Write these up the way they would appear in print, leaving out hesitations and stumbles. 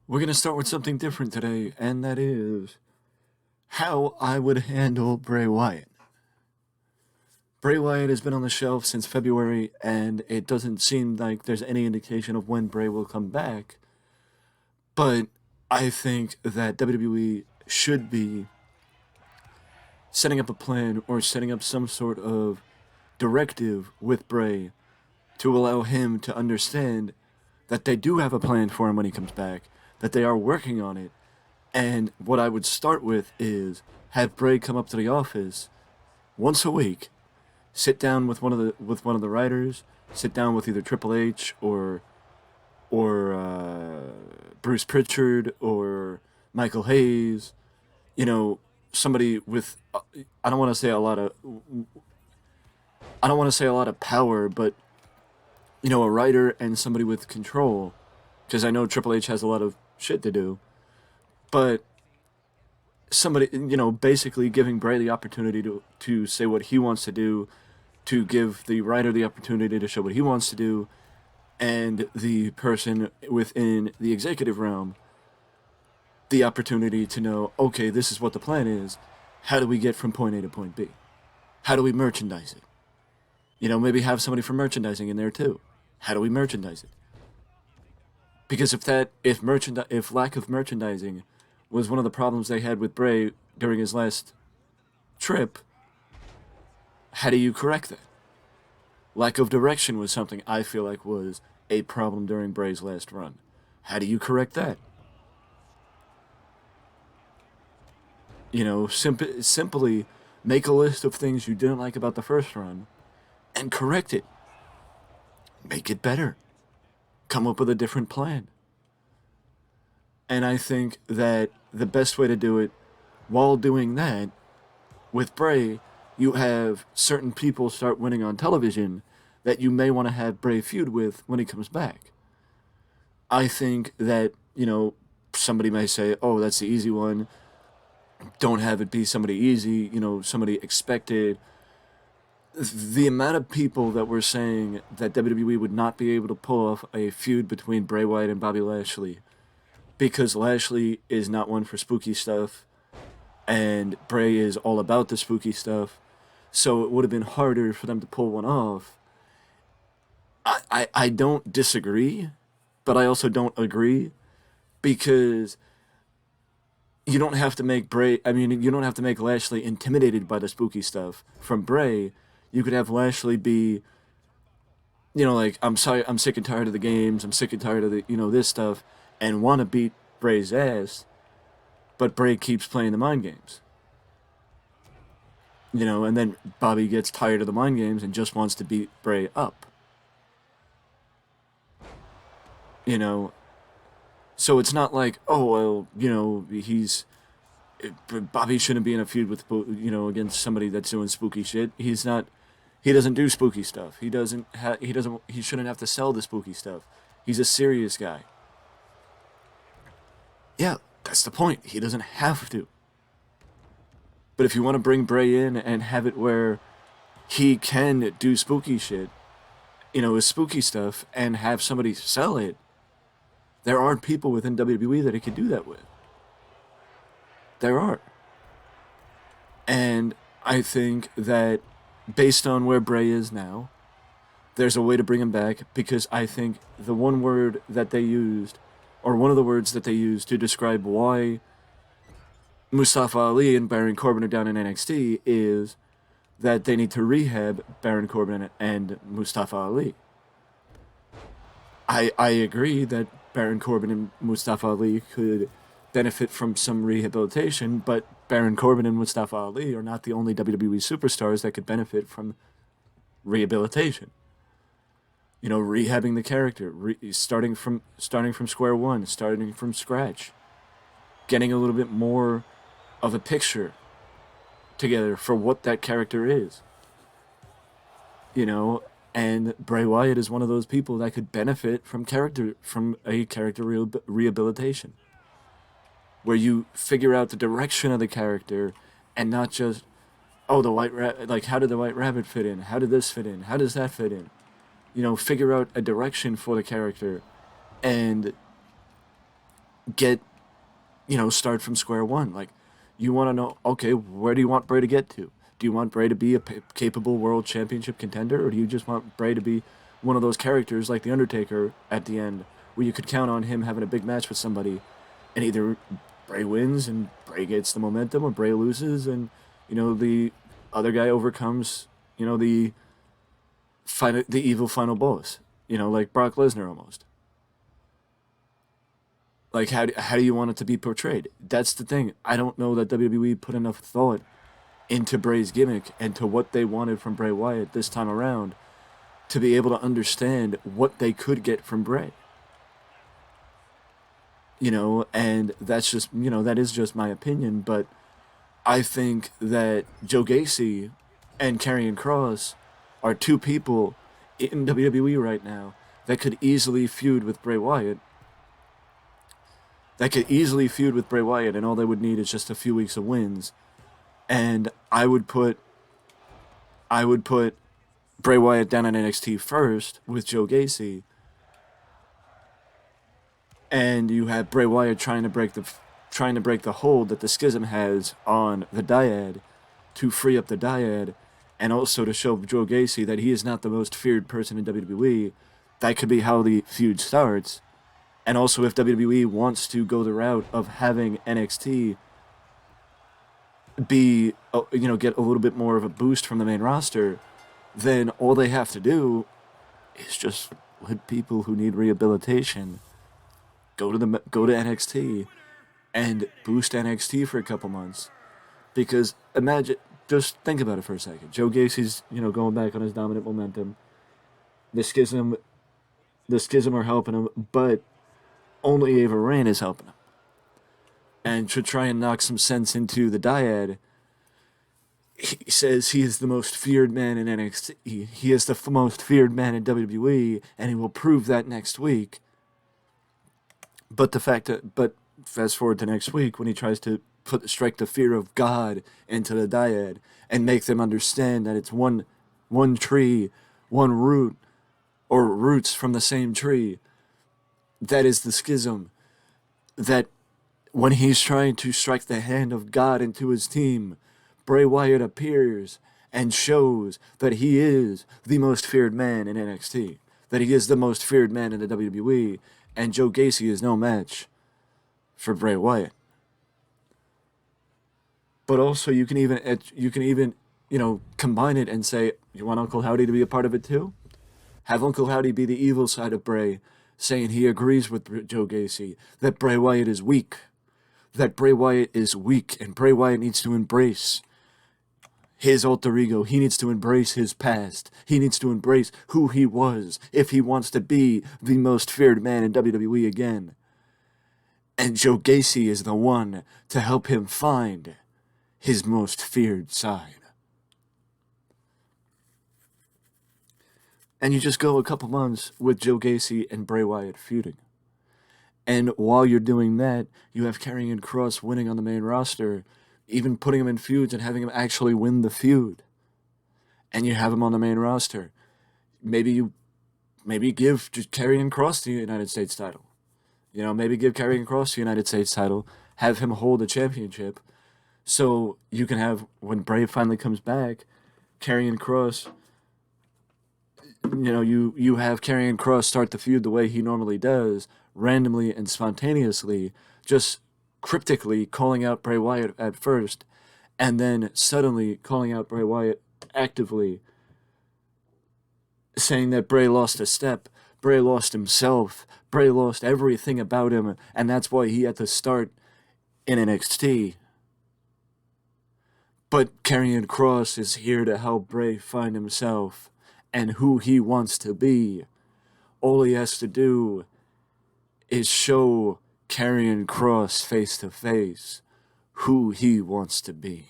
We're going to start with something different today, and that is how I would handle Bray Wyatt. Bray Wyatt has been on the shelf since February, and it doesn't seem like there's any indication of when Bray will come back. But I think that WWE should be setting up a plan or setting up some sort of directive with Bray to allow him to understand that they do have a plan for him when he comes back, that they are working on it. And what I would start with is have Bray come up to the office once a week, sit down with one of the writers, sit down with either Triple H or Bruce Pritchard or Michael Hayes, somebody with I don't want to say a lot of I don't want to say a lot of power, but a writer and somebody with control, because I know Triple H has a lot of shit to do, but somebody, basically giving Bray the opportunity to say what he wants to do, to give the writer the opportunity to show what he wants to do, and the person within the executive realm the opportunity to know, okay, this is what the plan is. How do we get from point A to point B? How do we merchandise it? Maybe have somebody from merchandising in there too. How do we merchandise it? Because if lack of merchandising was one of the problems they had with Bray during his last trip, how do you correct that? Lack of direction was something I feel like was a problem during Bray's last run. How do you correct that? Simply make a list of things you didn't like about the first run and correct it. Make it better. Come up with a different plan. And I think that the best way to do it while doing that, with Bray, you have certain people start winning on television that you may want to have Bray feud with when he comes back. I think that, somebody may say, oh, that's the easy one. Don't have it be somebody easy, somebody expected. The amount of people that were saying that WWE would not be able to pull off a feud between Bray Wyatt and Bobby Lashley because Lashley is not one for spooky stuff and Bray is all about the spooky stuff, so it would have been harder for them to pull one off. I don't disagree, but I also don't agree, because you don't have to make you don't have to make Lashley intimidated by the spooky stuff from Bray. You could have Lashley be, like, I'm sorry, I'm sick and tired of the games, I'm sick and tired of this stuff, and want to beat Bray's ass, but Bray keeps playing the mind games. And then Bobby gets tired of the mind games and just wants to beat Bray up. You know, so it's not like, oh, well, Bobby shouldn't be in a feud with, against somebody that's doing spooky shit. He's not. He doesn't do spooky stuff. He doesn't. He doesn't. He shouldn't have to sell the spooky stuff. He's a serious guy. Yeah, that's the point. He doesn't have to. But if you want to bring Bray in and have it where he can do spooky shit, his spooky stuff, and have somebody sell it, there are people within WWE that he could do that with. There are. And I think that based on where Bray is now, there's a way to bring him back, because I think the one word that they used, or one of the words that they used to describe why Mustafa Ali and Baron Corbin are down in NXT, is that they need to rehab Baron Corbin and Mustafa Ali. I agree that Baron Corbin and Mustafa Ali could benefit from some rehabilitation, but Baron Corbin and Mustafa Ali are not the only WWE superstars that could benefit from rehabilitation. Rehabbing the character, starting from square one, starting from scratch, getting a little bit more of a picture together for what that character is. And Bray Wyatt is one of those people that could benefit from a character rehabilitation, where you figure out the direction of the character, and not just, oh, the white rabbit, like, how did the white rabbit fit in? How did this fit in? How does that fit in? Figure out a direction for the character, and get, start from square one. Like, you want to know, okay, where do you want Bray to get to? Do you want Bray to be a capable world championship contender, or do you just want Bray to be one of those characters like The Undertaker at the end, where you could count on him having a big match with somebody, and either Bray wins and Bray gets the momentum, or Bray loses and, the other guy overcomes, the evil final boss, like Brock Lesnar almost. Like, how do you want it to be portrayed? That's the thing. I don't know that WWE put enough thought into Bray's gimmick and to what they wanted from Bray Wyatt this time around to be able to understand what they could get from Bray. And that's just, that is just my opinion, but I think that Joe Gacy and Karrion Kross are two people in WWE right now that could easily feud with Bray Wyatt. And all they would need is just a few weeks of wins. And I would put Bray Wyatt down in NXT first with Joe Gacy, and you have Bray Wyatt trying to break the hold that the Schism has on the dyad to free up the dyad, and also to show Joe Gacy that he is not the most feared person in WWE. That could be how the feud starts. And also, if WWE wants to go the route of having NXT be, get a little bit more of a boost from the main roster, then all they have to do is just let people who need rehabilitation go to NXT and boost NXT for a couple months. Because just think about it for a second. Joe Gacy's, going back on his dominant momentum. The Schism are helping him, but only Ava Raine is helping him. And to try and knock some sense into the dyad, he says he is the most feared man in NXT. He is the most feared man in WWE, and he will prove that next week. But fast forward to next week when he tries to strike the fear of God into the dyad and make them understand that it's one tree, one root, or roots from the same tree. That is the Schism. That when he's trying to strike the hand of God into his team, Bray Wyatt appears and shows that he is the most feared man in NXT, that he is the most feared man in the WWE, and Joe Gacy is no match for Bray Wyatt. But also, you can even combine it and say, you want Uncle Howdy to be a part of it too? Have Uncle Howdy be the evil side of Bray, saying he agrees with Joe Gacy, that Bray Wyatt is weak. And Bray Wyatt needs to embrace his alter ego. He needs to embrace his past. He needs to embrace who he was if he wants to be the most feared man in WWE again. And Joe Gacy is the one to help him find his most feared side. And you just go a couple months with Joe Gacy and Bray Wyatt feuding. And while you're doing that, you have Karrion Kross winning on the main roster, even putting him in feuds and having him actually win the feud. And you have him on the main roster. Maybe give just Karrion Kross the United States title. Maybe give Karrion Kross the United States title, have him hold the championship, so you can have, when Bray finally comes back, Karrion Kross, you have Karrion Kross start the feud the way he normally does, randomly and spontaneously, just cryptically calling out Bray Wyatt at first, and then suddenly calling out Bray Wyatt actively, saying that Bray lost a step, Bray lost himself, Bray lost everything about him, and that's why he had to start in NXT. But Karrion Kross is here to help Bray find himself and who he wants to be. All he has to do is show Karrion Kross face to face who he wants to be.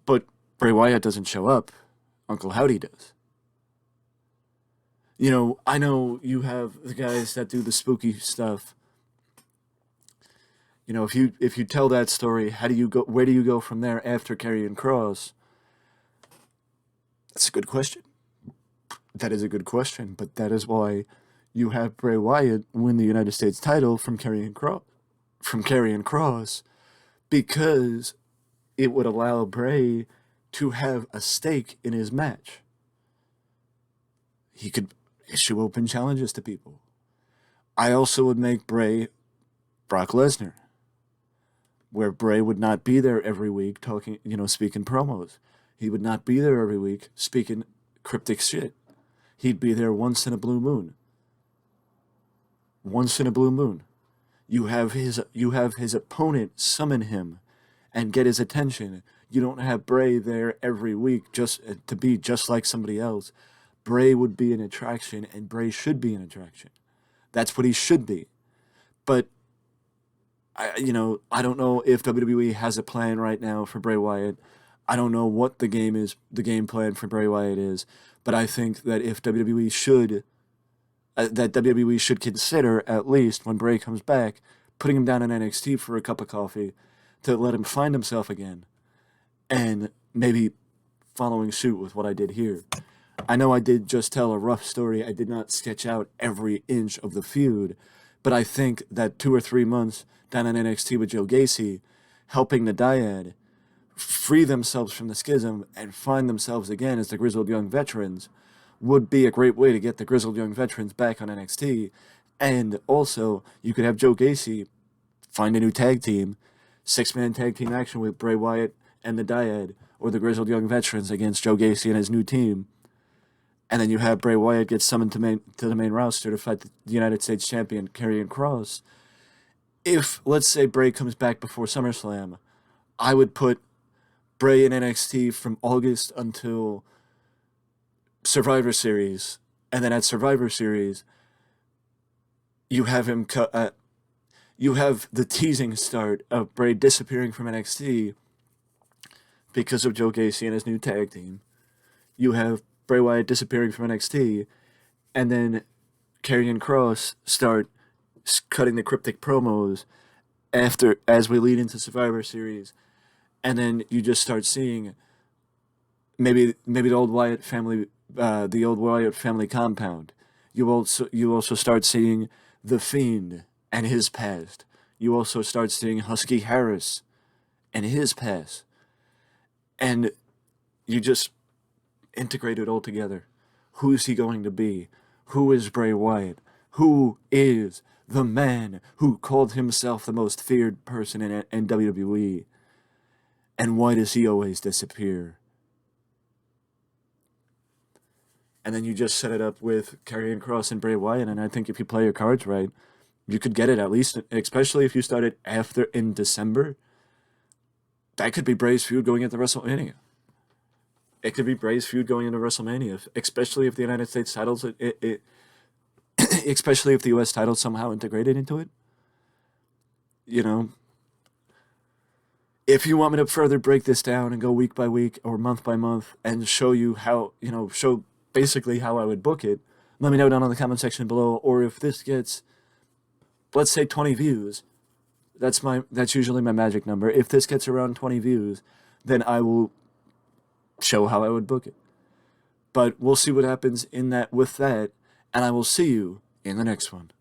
But Bray Wyatt doesn't show up. Uncle Howdy does. I know you have the guys that do the spooky stuff. If you tell that story, how do you go? Where do you go from there after Karrion Kross? That's a good question. That is a good question, but that is why you have Bray Wyatt win the United States title from Karrion Cross, because it would allow Bray to have a stake in his match. He could issue open challenges to people. I also would make Bray Brock Lesnar, where Bray would not be there every week talking, speaking promos. He would not be there every week speaking cryptic shit. He'd be there once in a blue moon. Once in a blue moon. You have his opponent summon him and get his attention. You don't have Bray there every week just to be just like somebody else. Bray would be an attraction, and Bray should be an attraction. That's what he should be. But I don't know if WWE has a plan right now for Bray Wyatt. I don't know what the game plan for Bray Wyatt is. But I think that if WWE should consider, at least when Bray comes back, putting him down in NXT for a cup of coffee to let him find himself again, and maybe following suit with what I did here. I know I did just tell a rough story. I did not sketch out every inch of the feud, but I think that 2 or 3 months down in NXT with Joe Gacy, helping the Dyad free themselves from the schism and find themselves again as the Grizzled Young Veterans, would be a great way to get the Grizzled Young Veterans back on NXT. And also, you could have Joe Gacy find a new tag team, 6-man tag team action with Bray Wyatt and the Dyad, or the Grizzled Young Veterans against Joe Gacy and his new team. And then you have Bray Wyatt get summoned to the main roster to fight the United States champion, Karrion Cross. If, let's say, Bray comes back before SummerSlam, I would put Bray in NXT from August until Survivor Series, and then at Survivor Series, you have him you have the teasing start of Bray disappearing from NXT because of Joe Gacy and his new tag team. You have Bray Wyatt disappearing from NXT, and then Karrion Cross start cutting the cryptic promos as we lead into Survivor Series, and then you just start seeing maybe the old Wyatt family compound. You also start seeing the Fiend and his past. You also start seeing Husky Harris and his past, and you just integrate it all together. Who's he going to be? Who is Bray Wyatt? Who is the man who called himself the most feared person in WWE? And why does he always disappear? And then you just set it up with Karrion Cross and Bray Wyatt, and I think if you play your cards right, you could get it at least, especially if you started in December. That could be Bray's feud going into WrestleMania. It could be Bray's feud going into WrestleMania, especially if the United States titles, especially if the U.S. titles somehow integrated into it. If you want me to further break this down and go week by week or month by month and show you how, show basically how I would book it, let me know down in the comment section below. Or if this gets, let's say 20 views, that's usually my magic number. If this gets around 20 views, then I will show how I would book it. But we'll see what happens with that, and I will see you in the next one.